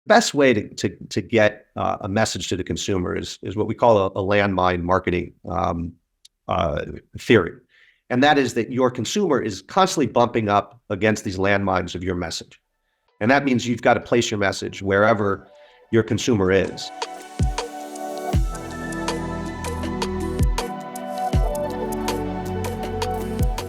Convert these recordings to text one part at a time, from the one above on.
best way to get a message to the consumer is what we call a landmine marketing theory. And that is that your consumer is constantly bumping up against these landmines of your message. And that means you've got to place your message wherever your consumer is.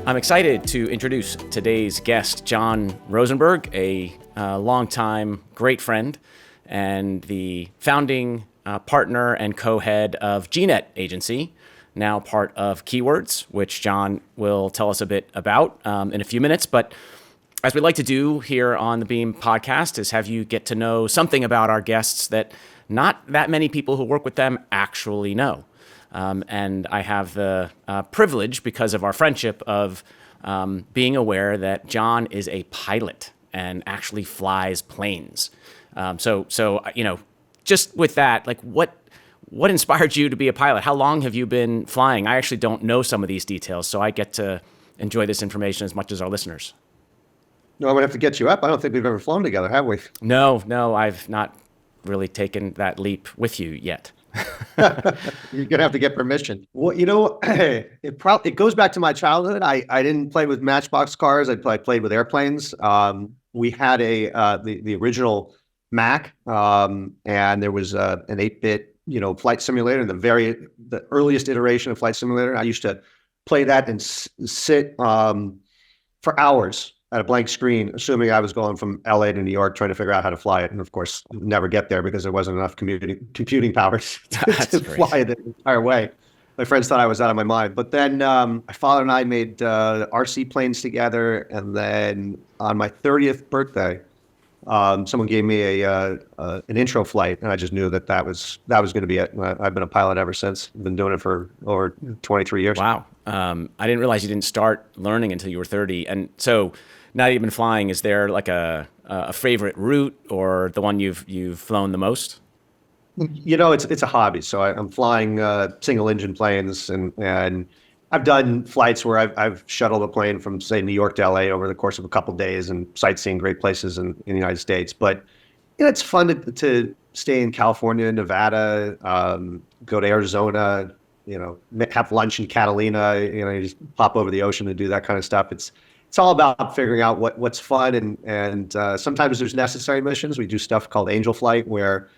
I'm excited to introduce today's guest, John Rosenberg, a longtime great friend and the founding partner and co-head of Gnet agency, now part of Keywords, which John will tell us a bit about in a few minutes. But as we like to do here on the Beam podcast is have you get to know something about our guests that not that many people who work with them actually know. And I have the privilege, because of our friendship, of being aware that John is a pilot and actually flies planes. So just with that, like what inspired you to be a pilot? How long have you been flying? I actually don't know some of these details, so I get to enjoy this information as much as our listeners. No, I'm going to have to get you up. I don't think we've ever flown together, have we? No, I've not really taken that leap with you yet. You're gonna have to get permission. Well, it goes back to my childhood. I didn't play with Matchbox cars. I played with airplanes. We had the original Mac, and there was an 8-bit flight simulator, the earliest iteration of Flight Simulator. I used to play that and sit for hours at a blank screen, assuming I was going from LA to New York, trying to figure out how to fly it. And of course, never get there because there wasn't enough computing power to fly it the entire way. My friends thought I was out of my mind. But then my father and I made RC planes together. And then on my 30th birthday, someone gave me an intro flight, and I just knew that was going to be it. I've been a pilot ever since. I've been doing it for over 23 years. Wow. I didn't realize you didn't start learning until you were 30. And so now that you've been flying, is there like a favorite route or the one you've flown the most? It's a hobby. So I'm flying single engine planes, and I've done flights where I've shuttled a plane from, say, New York to LA over the course of a couple of days and sightseeing great places in the United States. But it's fun to stay in California, Nevada, go to Arizona, have lunch in Catalina, you just pop over the ocean and do that kind of stuff. It's all about figuring out what's fun, and sometimes there's necessary missions. We do stuff called angel flight, where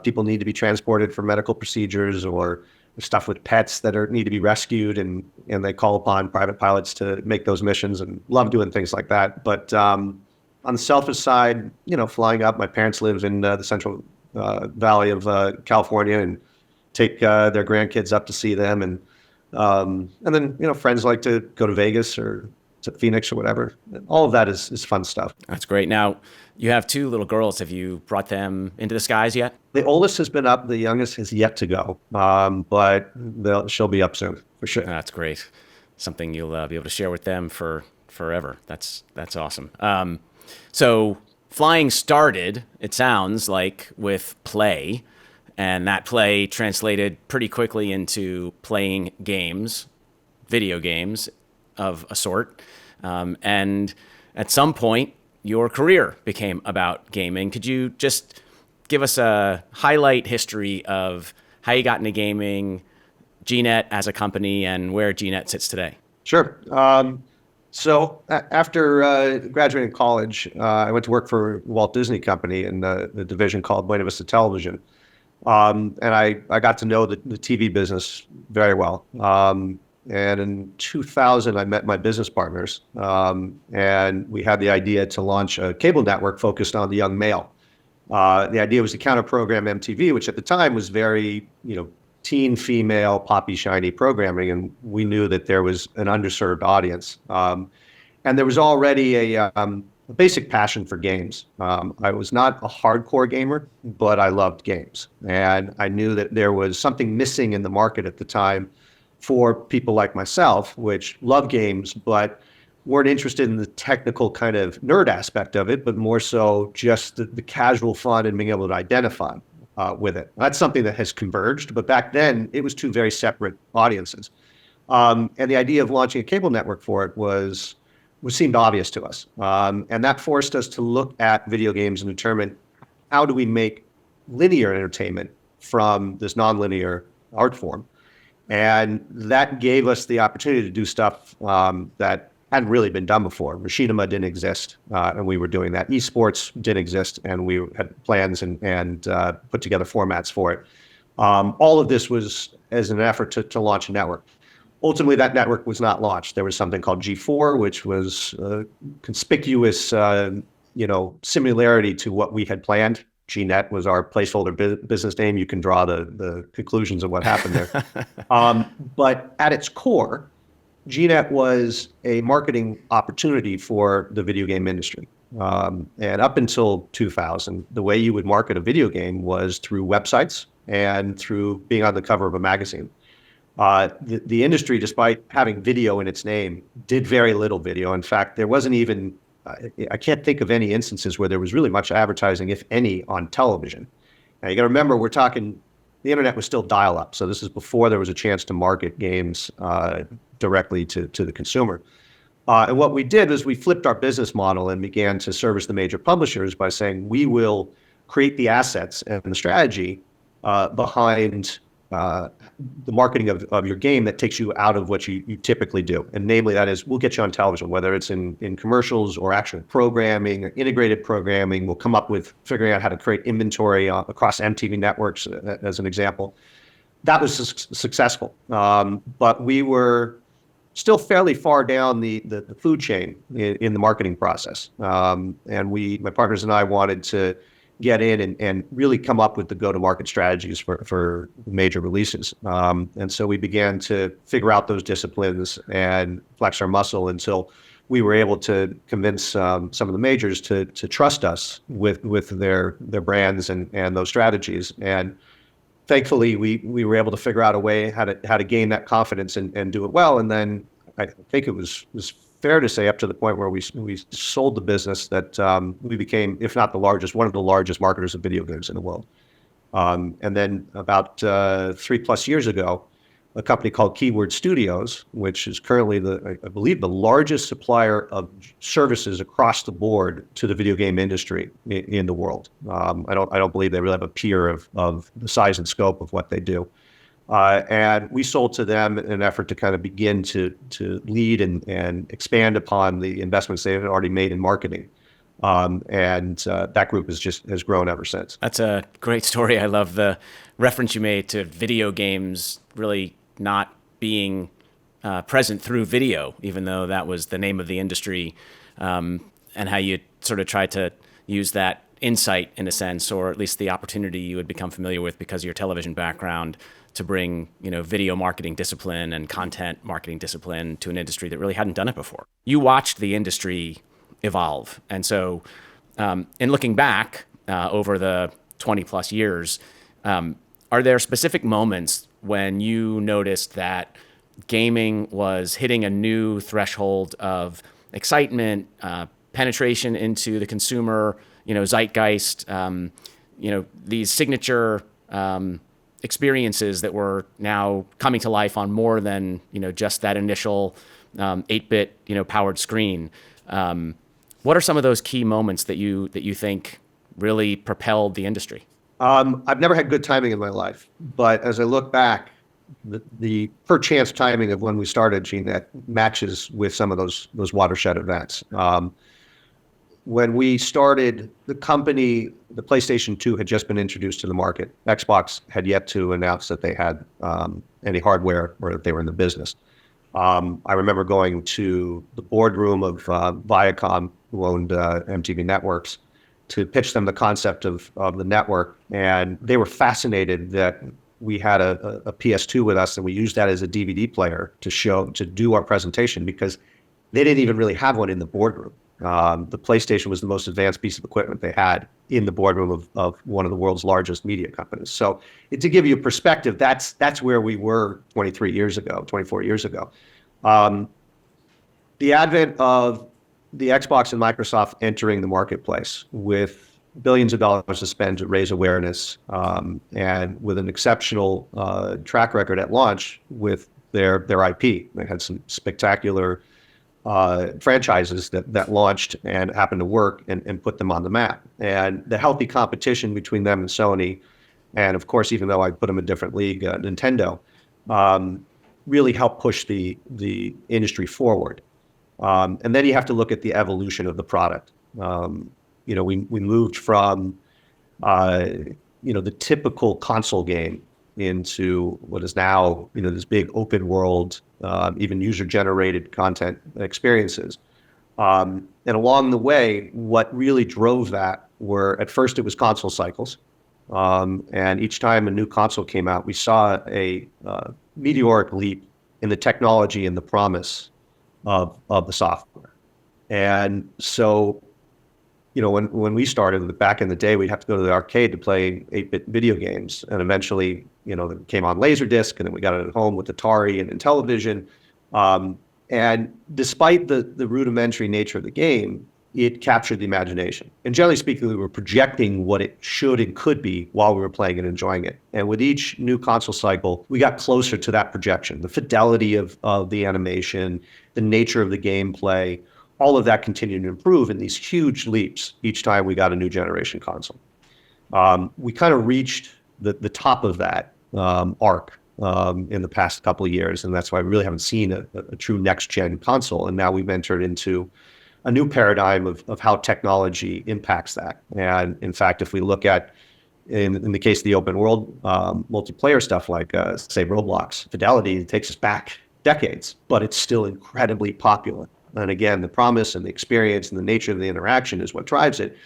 people need to be transported for medical procedures, or stuff with pets that need to be rescued, and they call upon private pilots to make those missions, and love doing things like that. But on the selfish side, flying up, my parents live in the Central Valley of California, and take their grandkids up to see them, and then friends like to go to Vegas or to Phoenix or whatever. All of that is fun stuff. That's great. Now, you have 2 little girls. Have you brought them into the skies yet? The oldest has been up. The youngest has yet to go, but she'll be up soon for sure. That's great. Something you'll be able to share with them for forever. That's awesome. So flying started, it sounds like, with play, and that play translated pretty quickly into playing games, video games of a sort. And at some point, your career became about gaming. Could you just give us a highlight history of how you got into gaming, Gnet as a company, and where Gnet sits today? Sure. So after graduating college, I went to work for Walt Disney Company in the division called Buena Vista Television. And I got to know the TV business very well. And in 2000, I met my business partners, and we had the idea to launch a cable network focused on the young male. The idea was to counter-program MTV, which at the time was very, teen female, poppy, shiny programming, and we knew that there was an underserved audience. And there was already a basic passion for games. I was not a hardcore gamer, but I loved games, and I knew that there was something missing in the market at the time for people like myself, which love games, but weren't interested in the technical kind of nerd aspect of it, but more so just the casual fun and being able to identify with it. That's something that has converged, but back then it was 2 very separate audiences. And the idea of launching a cable network for it seemed obvious to us. And that forced us to look at video games and determine how do we make linear entertainment from this nonlinear art form? And that gave us the opportunity to do stuff that hadn't really been done before. Machinima didn't exist, and we were doing that. Esports didn't exist, and we had plans and put together formats for it. All of this was as an effort to launch a network. Ultimately, that network was not launched. There was something called G4, which was a conspicuous, similarity to what we had planned. Gnet was our placeholder business name. You can draw the conclusions of what happened there. But at its core, Gnet was a marketing opportunity for the video game industry. And up until 2000, the way you would market a video game was through websites and through being on the cover of a magazine. The industry, despite having video in its name, did very little video. In fact, there wasn't even, I can't think of any instances where there was really much advertising, if any, on television. Now, you got to remember, the internet was still dial-up. So this is before there was a chance to market games directly to the consumer. And what we did was we flipped our business model and began to service the major publishers by saying, we will create the assets and the strategy behind the marketing of your game that takes you out of what you typically do. And namely, that is, we'll get you on television, whether it's in commercials or actual programming, or integrated programming. We'll come up with figuring out how to create inventory across MTV networks, as an example. That was successful. But we were still fairly far down the food chain in the marketing process. And my partners and I wanted to get in and really come up with the go-to-market strategies for major releases. And so we began to figure out those disciplines and flex our muscle until we were able to convince some of the majors to trust us with their brands and those strategies. And thankfully, we were able to figure out a way how to gain that confidence and do it well. And then I think it was fair to say, up to the point where we sold the business, that we became, if not the largest, one of the largest marketers of video games in the world. And then about 3+ years ago, a company called Keyword Studios, which is currently I believe the largest supplier of services across the board to the video game industry in the world. I don't believe they really have a peer of the size and scope of what they do. And we sold to them in an effort to kind of begin to lead and expand upon the investments they had already made in marketing. And that group has grown ever since. That's a great story. I love the reference you made to video games really not being present through video, even though that was the name of the industry, and how you sort of tried to use that insight, in a sense, or at least the opportunity you had become familiar with because of your television background, to bring, video marketing discipline and content marketing discipline to an industry that really hadn't done it before. You watched the industry evolve. And so in looking back over the 20+ years, are there specific moments when you noticed that gaming was hitting a new threshold of excitement, penetration into the consumer, zeitgeist, these signature experiences that were now coming to life on more than just that initial 8-bit powered screen? What are some of those key moments that you think really propelled the industry? I've never had good timing in my life, but as I look back, the perchance timing of when we started Gnet matches with some of those watershed events. When we started the company, the PlayStation 2 had just been introduced to the market. Xbox had yet to announce that they had any hardware or that they were in the business. I remember going to the boardroom of Viacom, who owned MTV Networks, to pitch them the concept of the network. And they were fascinated that we had a PS2 with us, and we used that as a DVD player to do our presentation, because they didn't even really have one in the boardroom. The PlayStation was the most advanced piece of equipment they had in the boardroom of one of the world's largest media companies. So to give you a perspective, that's where we were 24 years ago. The advent of the Xbox and Microsoft entering the marketplace with billions of dollars to spend to raise awareness, and with an exceptional track record at launch with their IP. They had some spectacular franchises that launched and happened to work and put them on the map. And the healthy competition between them and Sony, and of course, even though I put them in a different league, Nintendo, really helped push the industry forward. And then you have to look at the evolution of the product. We moved from the typical console game into what is now this big open world, even user-generated content experiences. And along the way, what really drove that were, at first, it was console cycles. And each time a new console came out, we saw a meteoric leap in the technology and the promise of the software. And so, when we started back in the day, we'd have to go to the arcade to play 8-bit video games. And eventually, it came on Laserdisc, and then we got it at home with Atari and Intellivision. And despite the rudimentary nature of the game, it captured the imagination. And generally speaking, we were projecting what it should and could be while we were playing and enjoying it. And with each new console cycle, we got closer to that projection. The fidelity of the animation, the nature of the gameplay, all of that continued to improve in these huge leaps each time we got a new generation console. We kind of reached the top of that arc in the past couple of years, and that's why we really haven't seen a true next-gen console. And now we've entered into a new paradigm of how technology impacts that. And in fact, if we look at, in the case of the open world multiplayer stuff like, say, Roblox, fidelity takes us back decades, but it's still incredibly popular. And again, the promise and the experience and the nature of the interaction is what drives it.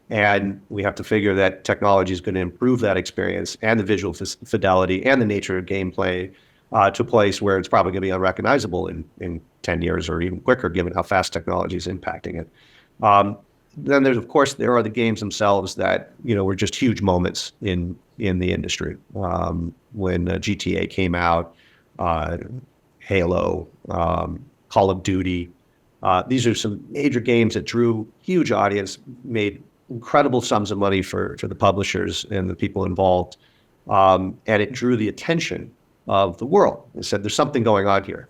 And we have to figure that technology is going to improve that experience and the visual fidelity and the nature of gameplay to a place where it's probably going to be unrecognizable in 10 years or even quicker, given how fast technology is impacting it. Then there are the games themselves that, were just huge moments in the industry. When GTA came out, Halo, Call of Duty, these are some major games that drew huge audience, made incredible sums of money for the publishers and the people involved. And it drew the attention of the world. They said, there's something going on here.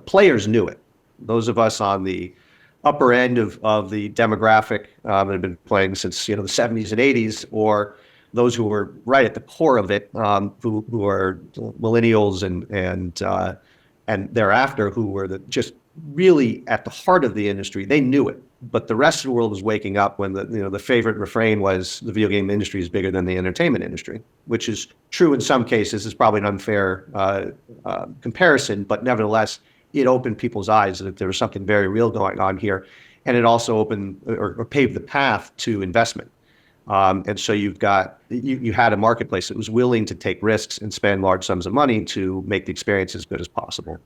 Players knew it. Those of us on the upper end of the demographic that have been playing since, the 70s and 80s, or those who were right at the core of it, who are millennials and thereafter, who were just really at the heart of the industry. They knew it, but the rest of the world was waking up when the favorite refrain was the video game industry is bigger than the entertainment industry, which is true in some cases. It's probably an unfair comparison, but nevertheless, it opened people's eyes that there was something very real going on here, and it also opened or paved the path to investment. And so you had a marketplace that was willing to take risks and spend large sums of money to make the experience as good as possible.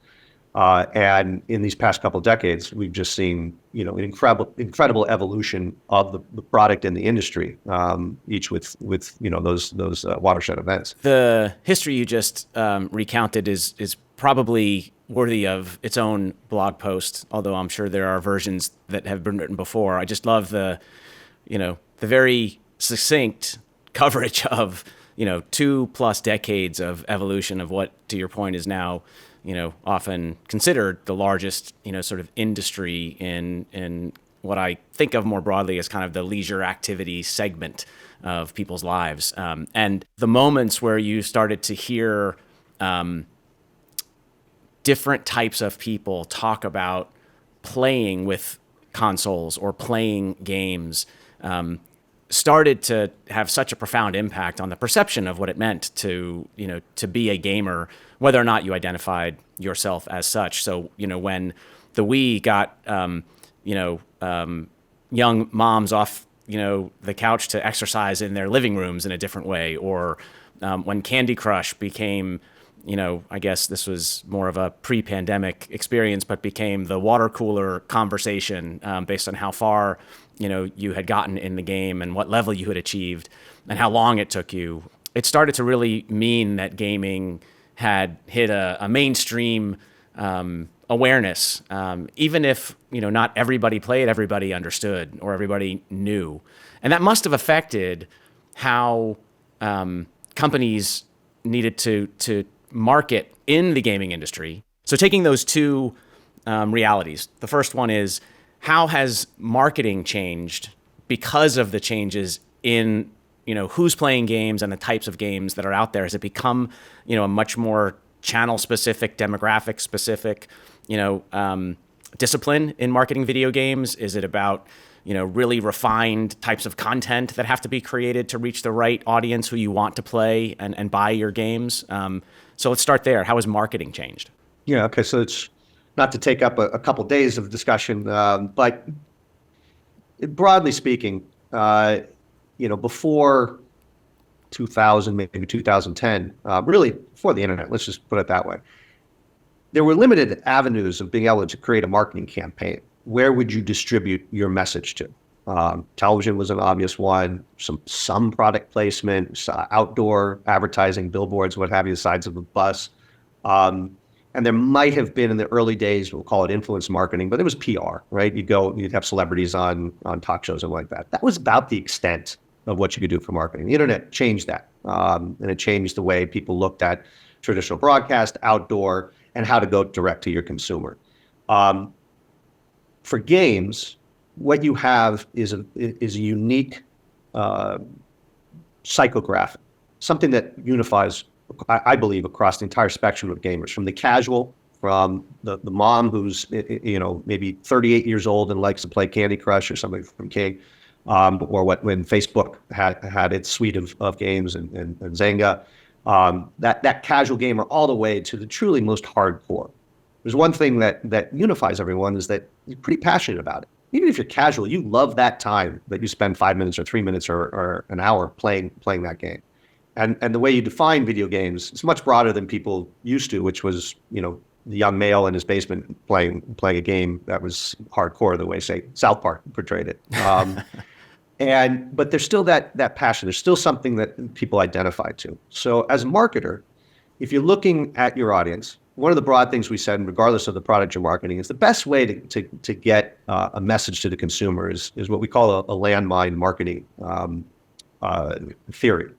And in these past couple of decades, we've just seen, an incredible evolution of the product in the industry, each with those watershed events. The history you just recounted is probably worthy of its own blog post, although I'm sure there are versions that have been written before. I just love the very succinct coverage of 2+ decades of evolution of what, to your point, is now often considered the largest sort of industry in what I think of more broadly as kind of the leisure activity segment of people's lives. And the moments where you started to hear different types of people talk about playing with consoles or playing games started to have such a profound impact on the perception of what it meant to be a gamer, whether or not you identified yourself as such. So, when the Wii got, young moms off, the couch to exercise in their living rooms in a different way, or when Candy Crush became, I guess this was more of a pre-pandemic experience, but became the water cooler conversation based on how far, you had gotten in the game and what level you had achieved and how long it took you. It started to really mean that gaming had hit a mainstream awareness, even if not everybody played, everybody understood, or everybody knew, and that must have affected how companies needed to market in the gaming industry. So taking those two realities. The first one is, how has marketing changed because of the changes in, who's playing games and the types of games that are out there? Has it become, a much more channel specific, demographic specific, discipline in marketing video games? Is it about, really refined types of content that have to be created to reach the right audience who you want to play and buy your games? So let's start there. How has marketing changed? Yeah. Okay. So it's not to take up a couple days of discussion, but broadly speaking, before 2000, maybe 2010, really before the internet, let's just put it that way, there were limited avenues of being able to create a marketing campaign. Where would you distribute your message to? Television was an obvious one, some product placement, outdoor advertising, billboards, what have you, the sides of a bus. And there might have been in the early days, we'll call it influence marketing, but it was PR, right? You'd have celebrities on talk shows and like that. That was about the extent of what you could do for marketing. The internet changed that. And it changed the way people looked at traditional broadcast, outdoor, and how to go direct to your consumer. For games, what you have is a unique psychographic, something that unifies, I believe, across the entire spectrum of gamers, from the casual, from the mom who's maybe 38 years old and likes to play Candy Crush or something from King, or when Facebook had its suite of games and Zynga, that casual gamer all the way to the truly most hardcore. There's one thing that unifies everyone is that you're pretty passionate about it. Even if you're casual, you love that time that you spend 5 minutes or 3 minutes or an hour playing that game. And the way you define video games is much broader than people used to, which was, the young male in his basement playing a game that was hardcore, the way, say, South Park portrayed it. But there's still that passion. There's still something that people identify to. So as a marketer, if you're looking at your audience, one of the broad things we said, regardless of the product you're marketing, is the best way to get a message to the consumer is what we call a landmine marketing theory.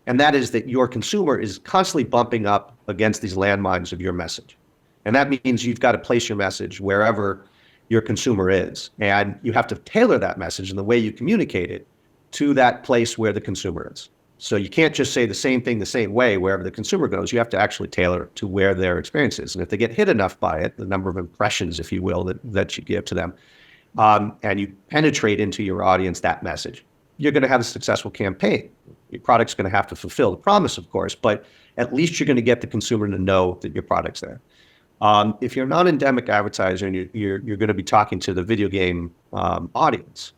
And that is that your consumer is constantly bumping up against these landmines of your message. And that means you've got to place your message wherever your consumer is. And you have to tailor that message and the way you communicate it to that place where the consumer is. So you can't just say the same thing the same way wherever the consumer goes. You have to actually tailor it to where their experience is. And if they get hit enough by it, the number of impressions, if you will, that you give to them, and you penetrate into your audience that message, you're going to have a successful campaign. Your product's going to have to fulfill the promise, of course, but at least you're going to get the consumer to know that your product's there. If you're a non-endemic advertiser and you're going to be talking to the video game audience,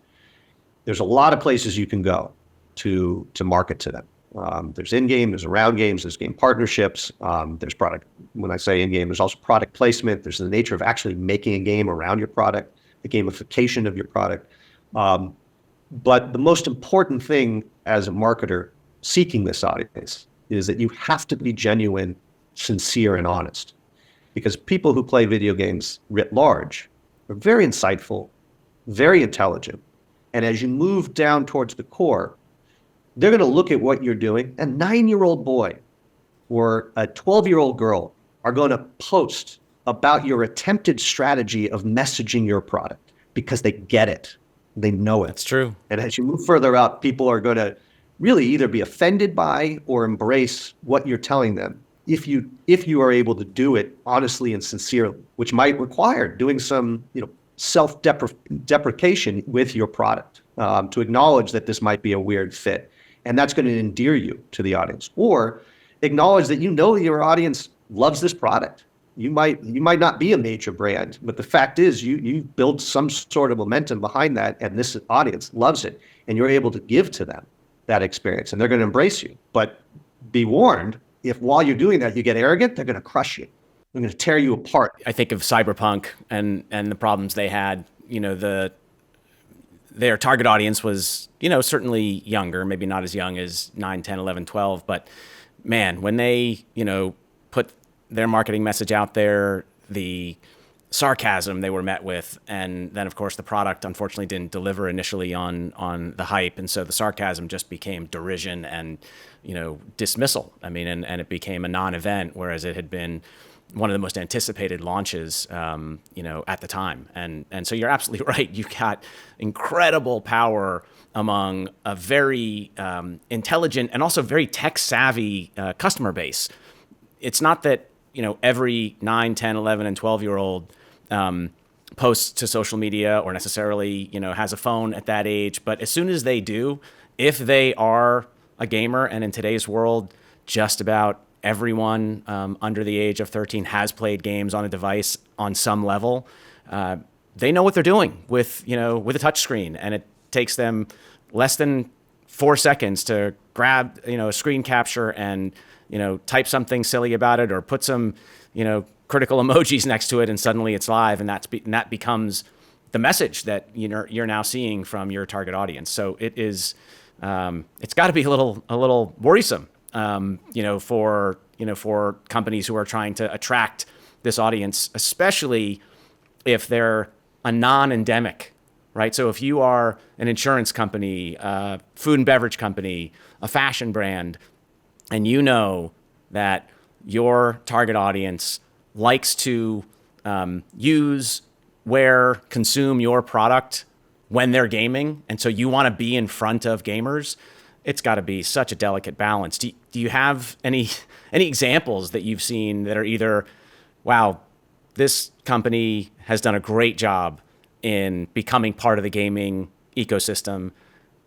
there's a lot of places you can go to market to them. There's in-game, there's around games, there's game partnerships, there's product. When I say in-game, there's also product placement. There's the nature of actually making a game around your product, the gamification of your product. But the most important thing as a marketer seeking this audience is that you have to be genuine, sincere, and honest. Because people who play video games writ large are very insightful, very intelligent. And as you move down towards the core, they're going to look at what you're doing. A 9-year-old boy or a 12-year-old girl are going to post about your attempted strategy of messaging your product because they get it. They know it. That's true. And as you move further up, people are going to really either be offended by or embrace what you're telling them if you are able to do it honestly and sincerely, which might require doing some self-deprecation with your product to acknowledge that this might be a weird fit. And that's going to endear you to the audience. Or acknowledge that your audience loves this product. You might not be a major brand, but the fact is you build some sort of momentum behind that, and this audience loves it, and you're able to give to them that experience, and they're going to embrace you. But be warned, if while you're doing that you get arrogant, they're going to crush you. They're going to tear you apart. I think of Cyberpunk and the problems they had. Their target audience was, certainly younger, maybe not as young as 9, 10, 11, 12. But man, when they, put their marketing message out there, the sarcasm they were met with, and then of course the product unfortunately didn't deliver initially on the hype. And so the sarcasm just became derision and, dismissal. I mean, and it became a non-event, whereas it had been, one of the most anticipated launches, at the time. And so you're absolutely right. You've got incredible power among a very intelligent and also very tech savvy customer base. It's not that, every 9, 10, 11, and 12-year-old posts to social media or necessarily, has a phone at that age. But as soon as they do, if they are a gamer, and in today's world, just about everyone under the age of 13 has played games on a device on some level, they know what they're doing with a touch screen, and it takes them less than 4 seconds to grab a screen capture and type something silly about it, or put some critical emojis next to it, and suddenly it's live, and that becomes the message that you're now seeing from your target audience. So it is it's got to be a little worrisome, for companies who are trying to attract this audience, especially if they're a non-endemic, right? So if you are an insurance company, a food and beverage company, a fashion brand, and you know that your target audience likes to use, wear, consume your product when they're gaming, and so you want to be in front of gamers, it's got to be such a delicate balance. Do you have any examples that you've seen that are either, wow, this company has done a great job in becoming part of the gaming ecosystem,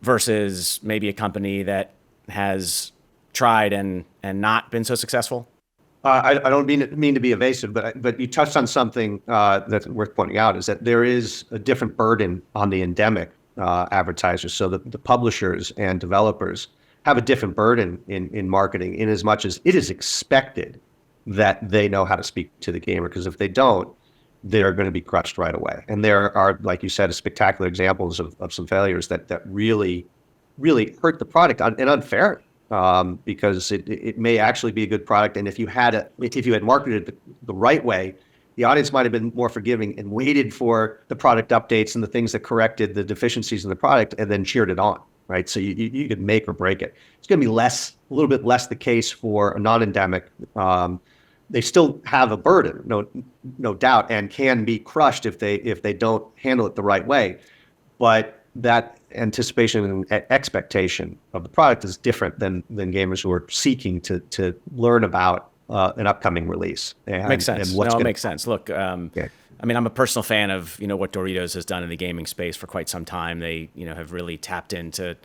versus maybe a company that has tried and not been so successful? I don't mean to be evasive, but you touched on something that's worth pointing out, is that there is a different burden on the endemic advertisers. So the publishers and developers have a different burden in marketing, in as much as it is expected that they know how to speak to the gamer, because if they don't, they're going to be crushed right away. And there are, like you said, spectacular examples of some failures that really, really hurt the product and unfair. Because it may actually be a good product, and if you had marketed it the right way, the audience might have been more forgiving and waited for the product updates and the things that corrected the deficiencies in the product, and then cheered it on, right? So you could make or break it. It's going to be a little bit less the case for a non-endemic. They still have a burden, no doubt, and can be crushed if they don't handle it the right way. But that anticipation and expectation of the product is different than gamers who are seeking to learn about an upcoming release. Makes sense. It makes sense. Look, Yeah. I mean, I'm a personal fan of what Doritos has done in the gaming space for quite some time. They have really tapped into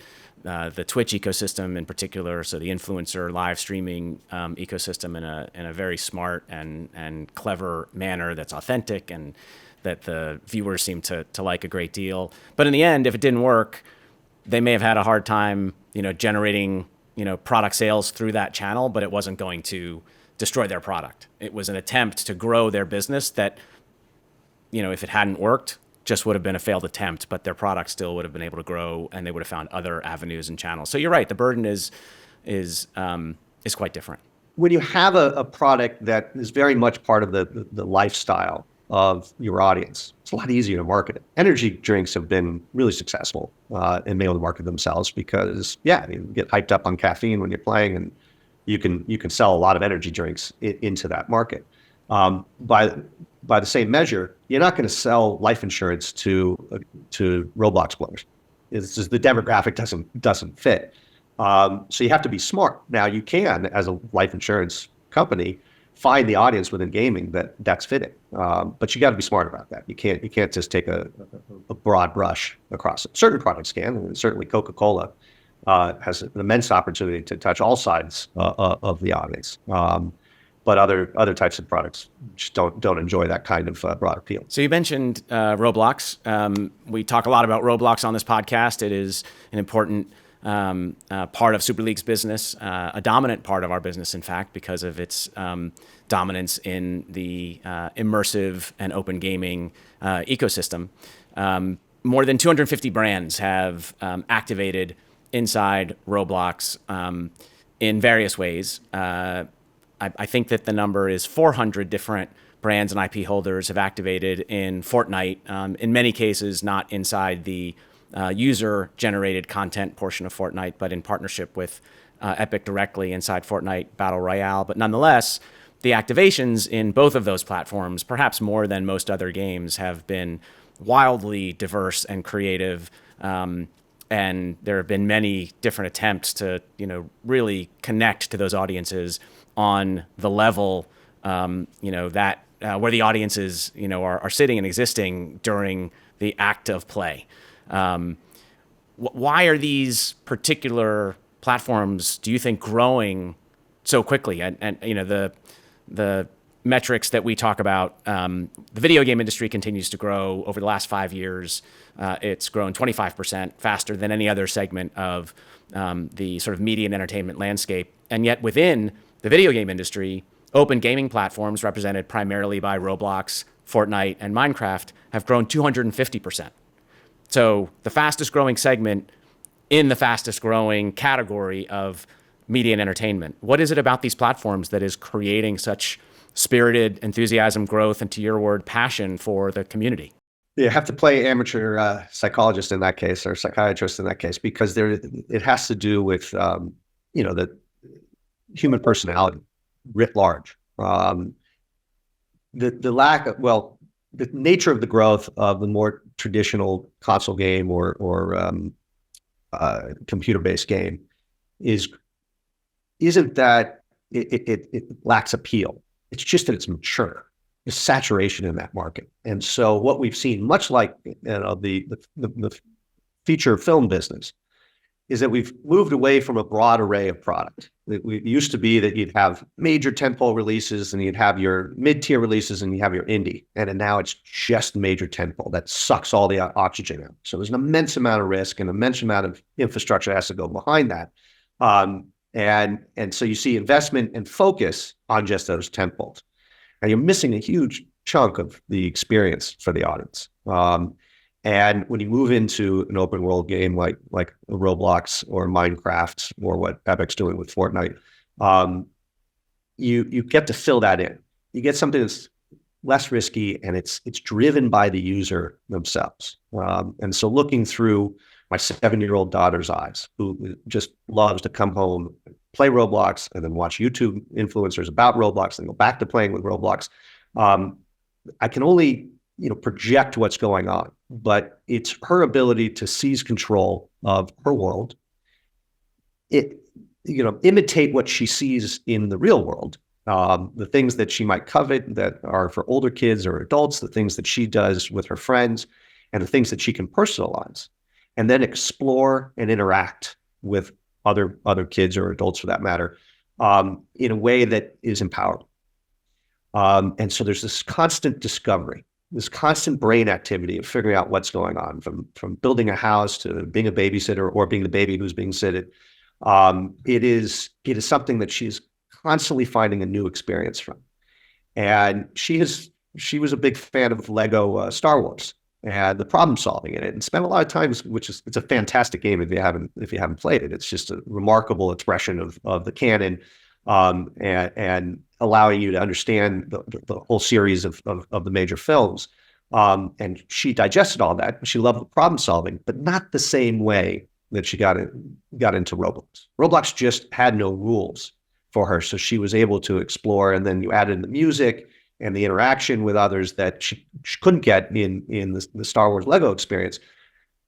the Twitch ecosystem in particular, so the influencer live streaming ecosystem in a very smart and clever manner that's authentic and that the viewers seem to like a great deal. But in the end, if it didn't work, they may have had a hard time, generating, product sales through that channel, but it wasn't going to destroy their product. It was an attempt to grow their business that, if it hadn't worked, just would have been a failed attempt, but their product still would have been able to grow, and they would have found other avenues and channels. So you're right, the burden is quite different. When you have a product that is very much part of the lifestyle of your audience, it's a lot easier to market it. Energy drinks have been really successful in being able to market themselves because, you get hyped up on caffeine when you're playing, and you can sell a lot of energy drinks into that market. By the same measure, you're not going to sell life insurance to Roblox players. It's just the demographic doesn't fit. So you have to be smart. Now you can, as a life insurance company, find the audience within gaming that's fitting. But you got to be smart about that. You can't just take a broad brush across it. Certain products can, and certainly Coca-Cola has an immense opportunity to touch all sides of the audience. But other types of products just don't enjoy that kind of broad appeal. So you mentioned Roblox. We talk a lot about Roblox on this podcast. It is an important part of Super League's business, a dominant part of our business, in fact, because of its dominance in the immersive and open gaming ecosystem. More than 250 brands have activated inside Roblox in various ways. I think that the number is 400 different brands and IP holders have activated in Fortnite, in many cases not inside the user-generated content portion of Fortnite, but in partnership with Epic directly inside Fortnite Battle Royale. But nonetheless, the activations in both of those platforms, perhaps more than most other games, have been wildly diverse and creative. And there have been many different attempts to, really connect to those audiences on the level, that where the audiences, are sitting and existing during the act of play. Why are these particular platforms, do you think, growing so quickly? And the metrics that we talk about, the video game industry continues to grow. Over the last 5 years, it's grown 25% faster than any other segment of the sort of media and entertainment landscape. And yet within the video game industry, open gaming platforms represented primarily by Roblox, Fortnite, and Minecraft have grown 250%. So the fastest growing segment in the fastest growing category of media and entertainment. What is it about these platforms that is creating such spirited enthusiasm, growth, and, to your word, passion for the community? You have to play amateur psychologist in that case, or psychiatrist in that case, because it has to do with the human personality writ large. The nature of the growth of the more traditional console game or computer-based game isn't that it lacks appeal. It's just that it's mature. There's saturation in that market. And so what we've seen, much like the feature film business, is that we've moved away from a broad array of product. It used to be that you'd have major tentpole releases and you'd have your mid-tier releases and you have your indie. And now it's just major tentpole that sucks all the oxygen out. So there's an immense amount of risk and an immense amount of infrastructure that has to go behind that. And so you see investment and focus on just those tentpoles. And you're missing a huge chunk of the experience for the audience. And when you move into an open world game like Roblox or Minecraft or what Epic's doing with Fortnite, you get to fill that in. You get something that's less risky and it's driven by the user themselves. And so looking through my 7-year-old daughter's eyes, who just loves to come home, play Roblox, and then watch YouTube influencers about Roblox, and go back to playing with Roblox, I can only project what's going on, but it's her ability to seize control of her world. Imitate what she sees in the real world, the things that she might covet that are for older kids or adults, the things that she does with her friends, and the things that she can personalize, and then explore and interact with other kids or adults for that matter, in a way that is empowering. And so there's this constant discovery, this constant brain activity of figuring out what's going on, from building a house to being a babysitter or being the baby who's being sitted. It is something that she's constantly finding a new experience from. And she was a big fan of Lego Star Wars and the problem solving in it, and spent a lot of time, it's a fantastic game if you haven't played it. It's just a remarkable expression of the canon, and allowing you to understand the whole series of the major films. And she digested all that. She loved the problem solving, but not the same way that she got into Roblox. Roblox just had no rules for her, so she was able to explore. And then you added in the music and the interaction with others that she couldn't get in the Star Wars Lego experience.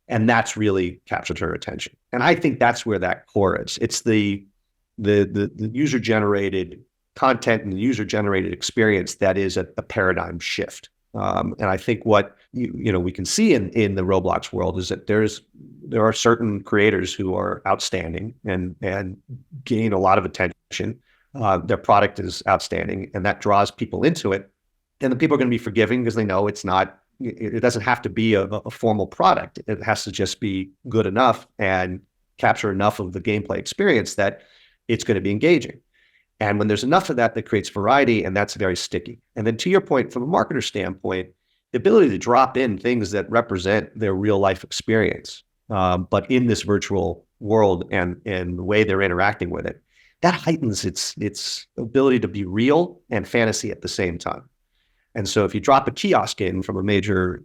And that's really captured her attention. And I think that's where that core is. It's the user-generated content and the user-generated experience that is a paradigm shift. And I think what we can see in the Roblox world is that there are certain creators who are outstanding and gain a lot of attention. Their product is outstanding, and that draws people into it. And the people are going to be forgiving because they know it doesn't have to be a formal product. It has to just be good enough and capture enough of the gameplay experience that it's going to be engaging. And when there's enough of that creates variety, and that's very sticky. And then to your point, from a marketer standpoint, the ability to drop in things that represent their real life experience, but in this virtual world and the way they're interacting with it, that heightens its ability to be real and fantasy at the same time. And so if you drop a kiosk in from a major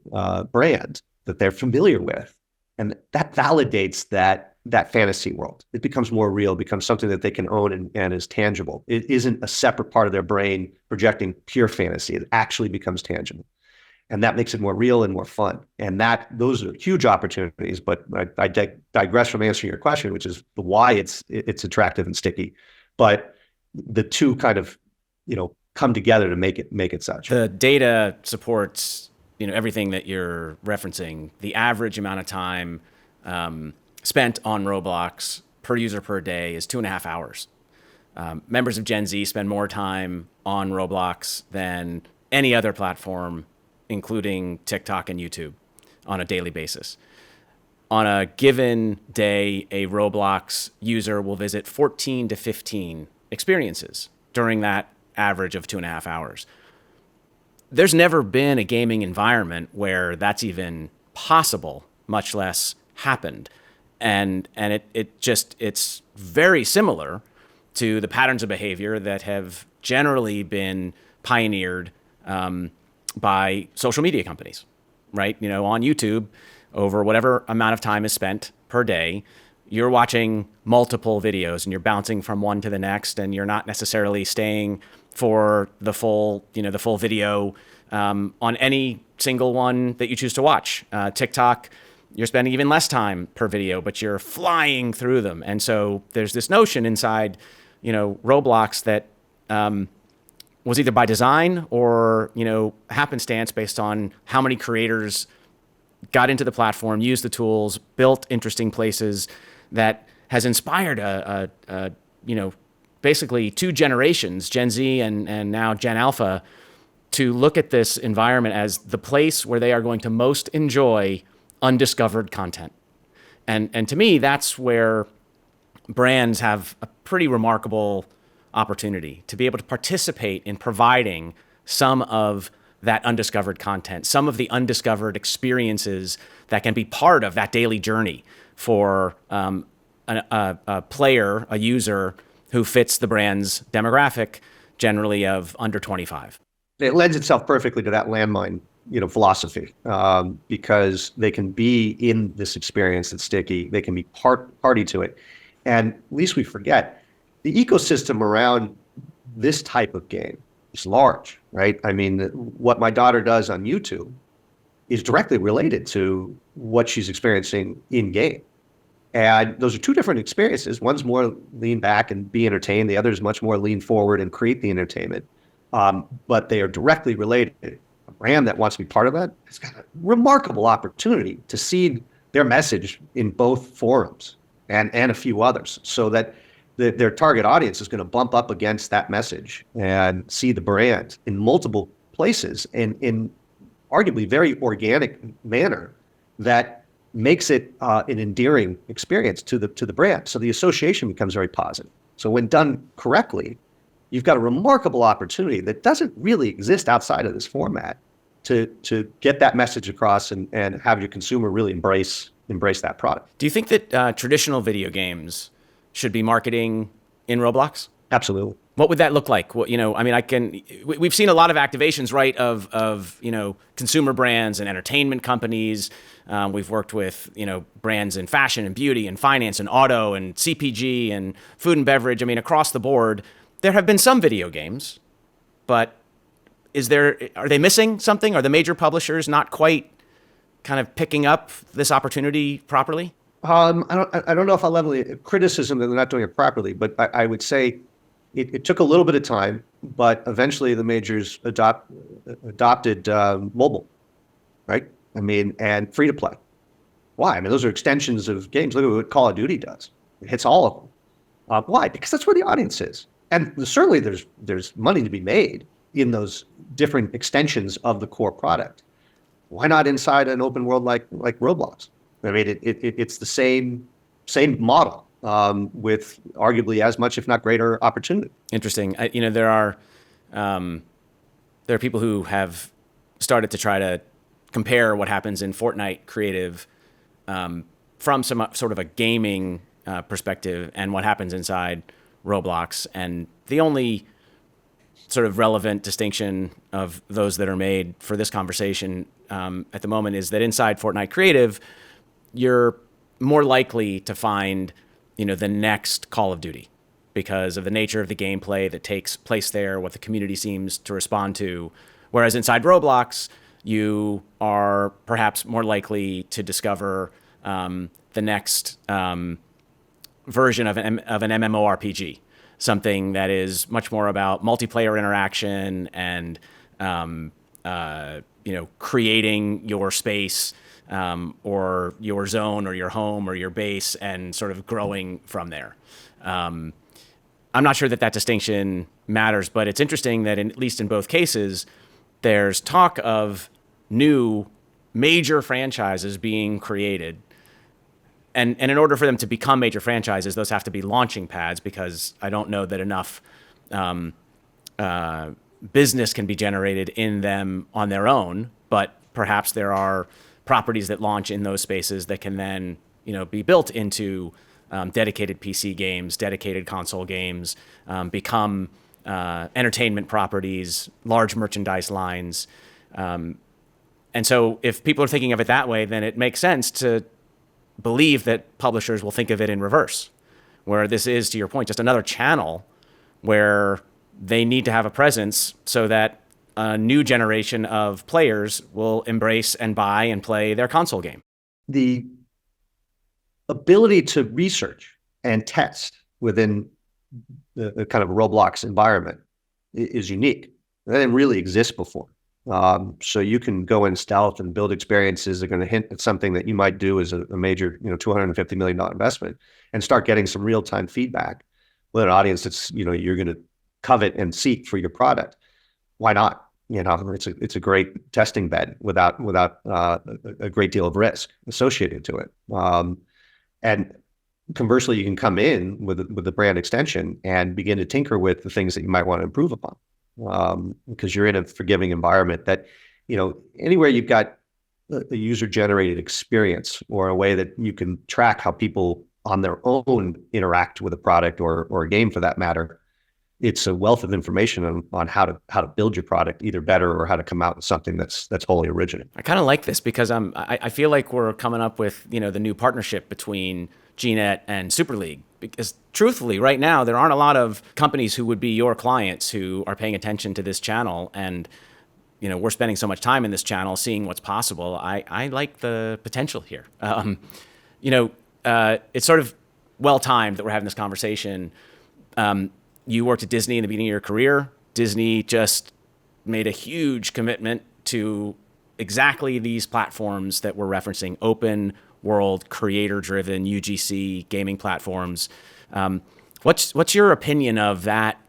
brand that they're familiar with, and that validates that that fantasy world. It becomes more real, becomes something that they can own and is tangible. It isn't a separate part of their brain projecting pure fantasy. It actually becomes tangible. And that makes it more real and more fun. And those are huge opportunities. But I digress from answering your question, which is the why it's attractive and sticky. But the two kind of, come together to make it such. The data supports, everything that you're referencing. The average amount of time spent on Roblox per user per day is 2.5 hours. Members of Gen Z spend more time on Roblox than any other platform, including TikTok and YouTube, on a daily basis. On a given day, a Roblox user will visit 14 to 15 experiences during that average of 2.5 hours. There's never been a gaming environment where that's even possible, much less happened. And it's very similar to the patterns of behavior that have generally been pioneered by social media companies, right? On YouTube, over whatever amount of time is spent per day, you're watching multiple videos and you're bouncing from one to the next, and you're not necessarily staying for the full video on any single one that you choose to watch. TikTok, you're spending even less time per video, but you're flying through them. And so there's this notion inside, Roblox that was either by design or, happenstance based on how many creators got into the platform, used the tools, built interesting places, that has inspired basically two generations, Gen Z and now Gen Alpha, to look at this environment as the place where they are going to most enjoy undiscovered content. And to me, that's where brands have a pretty remarkable opportunity to be able to participate in providing some of that undiscovered content, some of the undiscovered experiences that can be part of that daily journey for a player, a user who fits the brand's demographic, generally of under 25. It lends itself perfectly to that landmine, philosophy, because they can be in this experience that's sticky. They can be party to it. And least we forget, the ecosystem around this type of game is large, right? I mean, what my daughter does on YouTube is directly related to what she's experiencing in game. And those are two different experiences. One's more lean back and be entertained. The other is much more lean forward and create the entertainment. But they are directly related. A brand that wants to be part of that has got a remarkable opportunity to seed their message in both forums and a few others, so that their target audience is going to bump up against that message and see the brand in multiple places and in arguably very organic manner that makes it an endearing experience to the brand. So the association becomes very positive. So when done correctly, you've got a remarkable opportunity that doesn't really exist outside of this format to get that message across and have your consumer really embrace that product. Do you think that traditional video games should be marketing in Roblox? Absolutely. What would that look like? Well, we've seen a lot of activations, right, of consumer brands and entertainment companies. We've worked with, brands in fashion and beauty and finance and auto and CPG and food and beverage. I mean, across the board, there have been some video games, but are they missing something? Are the major publishers not quite kind of picking up this opportunity properly? I don't know if I'll level the criticism that they're not doing it properly, but I would say it took a little bit of time, but eventually the majors adopted mobile, right? I mean, and free to play. Why? I mean, those are extensions of games. Look at what Call of Duty does. It hits all of them. Why? Because that's where the audience is. And certainly there's money to be made in those different extensions of the core product. Why not inside an open world like Roblox? I mean, it's the same model with arguably as much, if not greater, opportunity. Interesting. There are people who have started to try to compare what happens in Fortnite creative from some sort of a gaming perspective and what happens inside Roblox. And the only sort of relevant distinction of those that are made for this conversation at the moment is that inside Fortnite creative, you're more likely to find, the next Call of Duty because of the nature of the gameplay that takes place there, what the community seems to respond to. Whereas inside Roblox, you are perhaps more likely to discover the next version of an MMORPG, something that is much more about multiplayer interaction and creating your space or your zone or your home or your base and sort of growing from there. I'm not sure that distinction matters, but it's interesting that at least in both cases, there's talk of new major franchises being created. And in order for them to become major franchises, those have to be launching pads, because I don't know that enough business can be generated in them on their own. But perhaps there are properties that launch in those spaces that can then, be built into dedicated PC games, dedicated console games, become entertainment properties, large merchandise lines. And so if people are thinking of it that way, then it makes sense to believe that publishers will think of it in reverse, where this is, to your point, just another channel where they need to have a presence so that a new generation of players will embrace and buy and play their console game. The ability to research and test within the kind of Roblox environment is unique. That didn't really exist before. So you can go in stealth and build experiences that are going to hint at something that you might do as a major, $250 million investment, and start getting some real-time feedback with an audience that's, you're going to covet and seek for your product. Why not? It's a great testing bed without a great deal of risk associated to it. And conversely, you can come in with the brand extension and begin to tinker with the things that you might want to improve upon. Because you're in a forgiving environment that, anywhere you've got a user-generated experience or a way that you can track how people on their own interact with a product or a game for that matter, it's a wealth of information on how to build your product either better or how to come out with something that's wholly original. I kind of like this because I feel like we're coming up with, the new partnership between Gnet and Super League. Because truthfully, right now, there aren't a lot of companies who would be your clients who are paying attention to this channel. And, we're spending so much time in this channel seeing what's possible. I like the potential here. It's sort of well-timed that we're having this conversation. You worked at Disney in the beginning of your career. Disney just made a huge commitment to exactly these platforms that we're referencing: open world, creator-driven, UGC gaming platforms. What's your opinion of that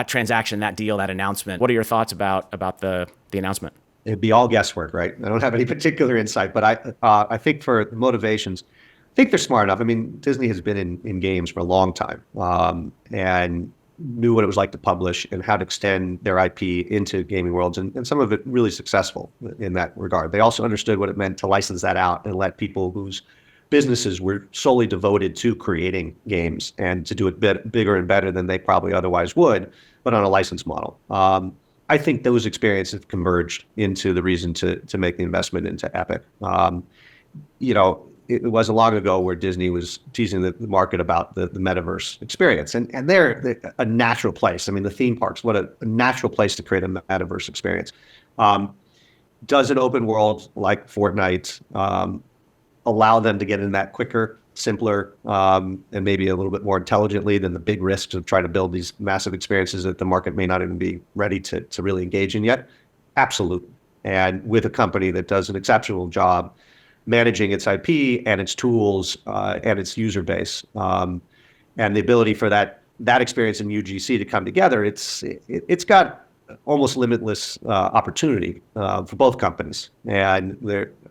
transaction, that deal, that announcement? What are your thoughts about the announcement? It'd be all guesswork, right? I don't have any particular insight, but I think for the motivations, I think they're smart enough. I mean, Disney has been in games for a long time, and knew what it was like to publish and how to extend their IP into gaming worlds, and some of it really successful in that regard. They also understood what it meant to license that out and let people whose businesses were solely devoted to creating games and to do it bigger and better than they probably otherwise would, but on a license model. I think those experiences have converged into the reason to make the investment into Epic. It wasn't long ago where Disney was teasing the market about the metaverse experience. And they're a natural place. I mean, the theme parks, what a natural place to create a metaverse experience. Does an open world like Fortnite allow them to get in that quicker, simpler, and maybe a little bit more intelligently than the big risks of trying to build these massive experiences that the market may not even be ready to really engage in yet? Absolutely. And with a company that does an exceptional job managing its IP and its tools and its user base, and the ability for that experience in UGC to come together, it's got almost limitless opportunity for both companies. And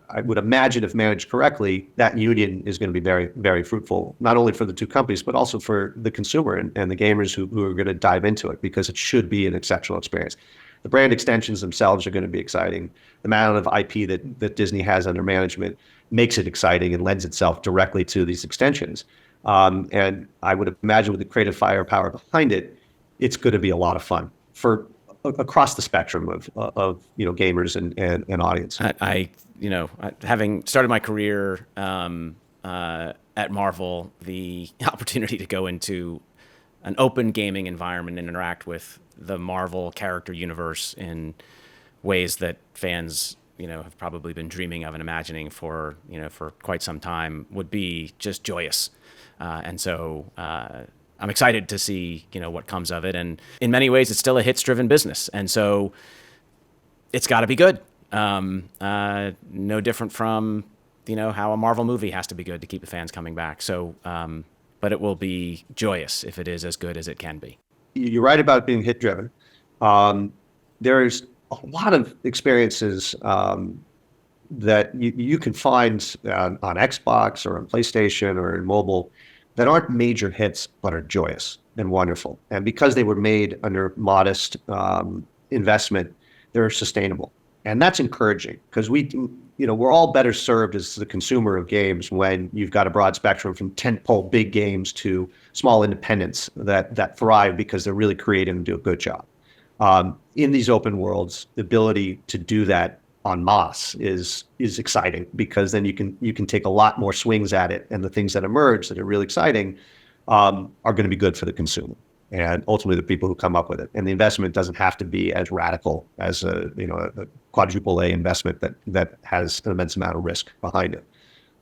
I would imagine, if managed correctly, that union is going to be very, very fruitful, not only for the two companies, but also for the consumer and the gamers who are going to dive into it, because it should be an exceptional experience. The brand extensions themselves are going to be exciting. The amount of IP that Disney has under management makes it exciting and lends itself directly to these extensions. And I would imagine with the creative firepower behind it, it's going to be a lot of fun for across the spectrum of gamers and audience. Having started my career at Marvel, the opportunity to go into an open gaming environment and interact with the Marvel character universe in ways that fans, have probably been dreaming of and imagining for quite some time would be just joyous. And so I'm excited to see, what comes of it. And in many ways, it's still a hits-driven business. And so it's got to be good. No different from, how a Marvel movie has to be good to keep the fans coming back. So, but it will be joyous if it is as good as it can be. You're right about being hit-driven. There's a lot of experiences that you can find on Xbox or on PlayStation or in mobile that aren't major hits, but are joyous and wonderful. And because they were made under modest investment, they're sustainable. And that's encouraging because we're all better served as the consumer of games when you've got a broad spectrum from tentpole big games to small independents that thrive because they're really creative and do a good job. In these open worlds, the ability to do that en masse is exciting because then you can take a lot more swings at it, and the things that emerge that are really exciting are going to be good for the consumer and ultimately the people who come up with it. And the investment doesn't have to be as radical as a quadruple A investment that has an immense amount of risk behind it.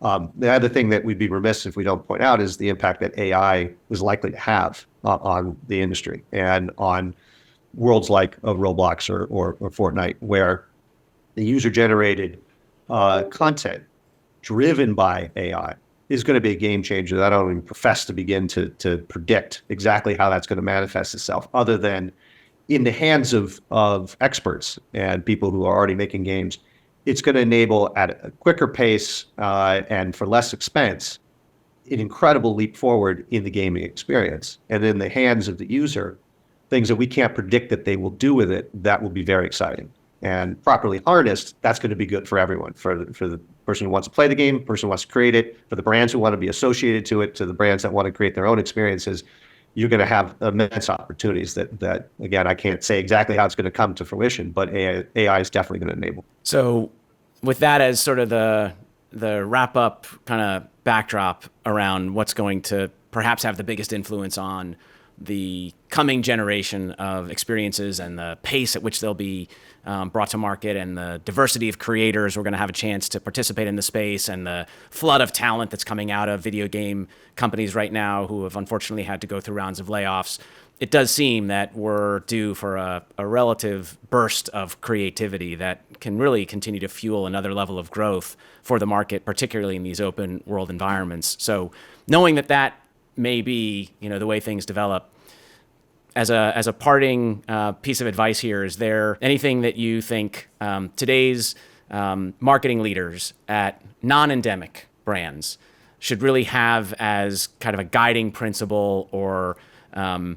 The other thing that we'd be remiss if we don't point out is the impact that AI is likely to have on the industry and on worlds like Roblox or Fortnite, where the user-generated content driven by AI is going to be a game changer that I don't even profess to begin to predict exactly how that's going to manifest itself, other than in the hands of experts and people who are already making games. It's going to enable at a quicker pace and for less expense an incredible leap forward in the gaming experience. And in the hands of the user, things that we can't predict that they will do with it, that will be very exciting. And properly harnessed, that's going to be good for everyone, for the person who wants to play the game, person who wants to create it, for the brands who want to be associated to it, to the brands that want to create their own experiences. You're going to have immense opportunities that again, I can't say exactly how it's going to come to fruition, but AI is definitely going to enable. So with that as sort of the wrap-up kind of backdrop around what's going to perhaps have the biggest influence on the coming generation of experiences and the pace at which they'll be brought to market and the diversity of creators we're going to have a chance to participate in the space and the flood of talent that's coming out of video game companies right now who have unfortunately had to go through rounds of layoffs, it does seem that we're due for a relative burst of creativity that can really continue to fuel another level of growth for the market, particularly in these open world environments. So knowing that may be, the way things develop, as a parting piece of advice here, is there anything that you think today's marketing leaders at non-endemic brands should really have as kind of a guiding principle or a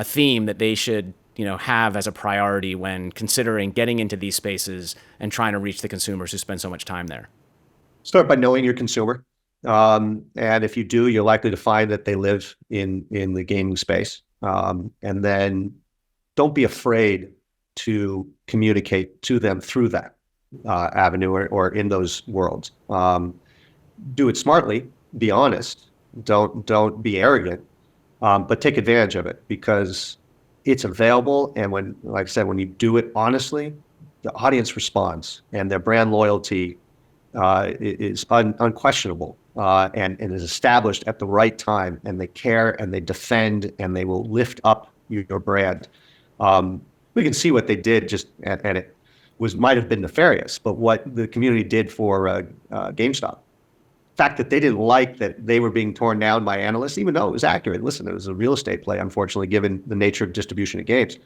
theme that they should have as a priority when considering getting into these spaces and trying to reach the consumers who spend so much time there? Start by knowing your consumer. And if you do, you're likely to find that they live in the gaming space. And then don't be afraid to communicate to them through that avenue or in those worlds. Do it smartly, be honest, don't be arrogant, but take advantage of it because it's available. And like I said, when you do it honestly, the audience responds and their brand loyalty is unquestionable. And is established at the right time, and they care and they defend and they will lift up your brand. We can see what they did and it might have been nefarious, but what the community did for GameStop. The fact that they didn't like that they were being torn down by analysts, even though it was accurate. Listen, it was a real estate play, unfortunately, given the nature of distribution of games.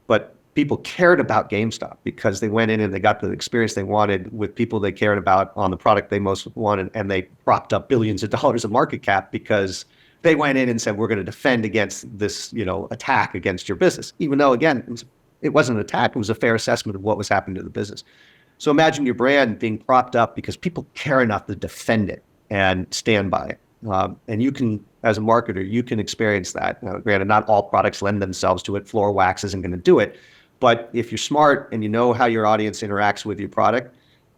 But people cared about GameStop because they went in and they got the experience they wanted with people they cared about on the product they most wanted, and they propped up billions of dollars of market cap because they went in and said, we're going to defend against this, attack against your business. Even though, again, it wasn't an attack, it was a fair assessment of what was happening to the business. So imagine your brand being propped up because people care enough to defend it and stand by it. And you can, as a marketer, you can experience that. Now, granted, not all products lend themselves to it. Floor wax isn't going to do it. But if you're smart and you know how your audience interacts with your product,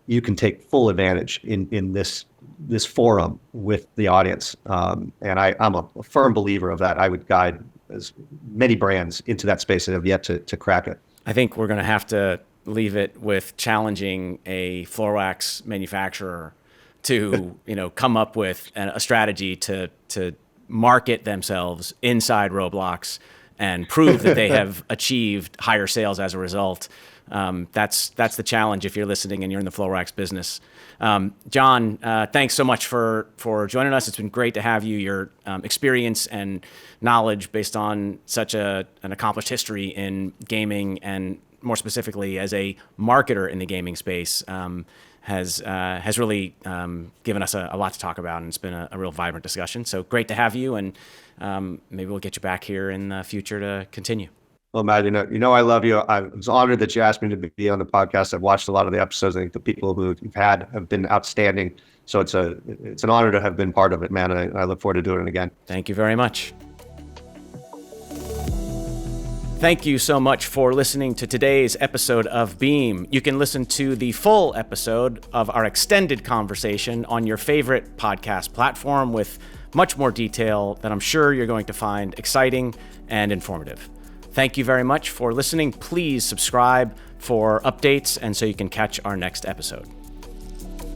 you can take full advantage in this forum with the audience. And I'm a firm believer of that. I would guide as many brands into that space that have yet to crack it. I think we're going to have to leave it with challenging a floor wax manufacturer to come up with a strategy to market themselves inside Roblox and prove that they have achieved higher sales as a result. That's the challenge if you're listening and you're in the floor wax business. John, thanks so much for joining us. It's been great to have you. Your experience and knowledge based on such an accomplished history in gaming, and more specifically as a marketer in the gaming space, has really given us a lot to talk about, and it's been a real vibrant discussion. So great to have you, and maybe we'll get you back here in the future to continue. Well, Matt, I love you. I was honored that you asked me to be on the podcast. I've watched a lot of the episodes. I think the people who you've had have been outstanding. So it's an honor to have been part of it, man. And I look forward to doing it again. Thank you very much. Thank you so much for listening to today's episode of Beam. You can listen to the full episode of our extended conversation on your favorite podcast platform with much more detail that I'm sure you're going to find exciting and informative. Thank you very much for listening. Please subscribe for updates and so you can catch our next episode.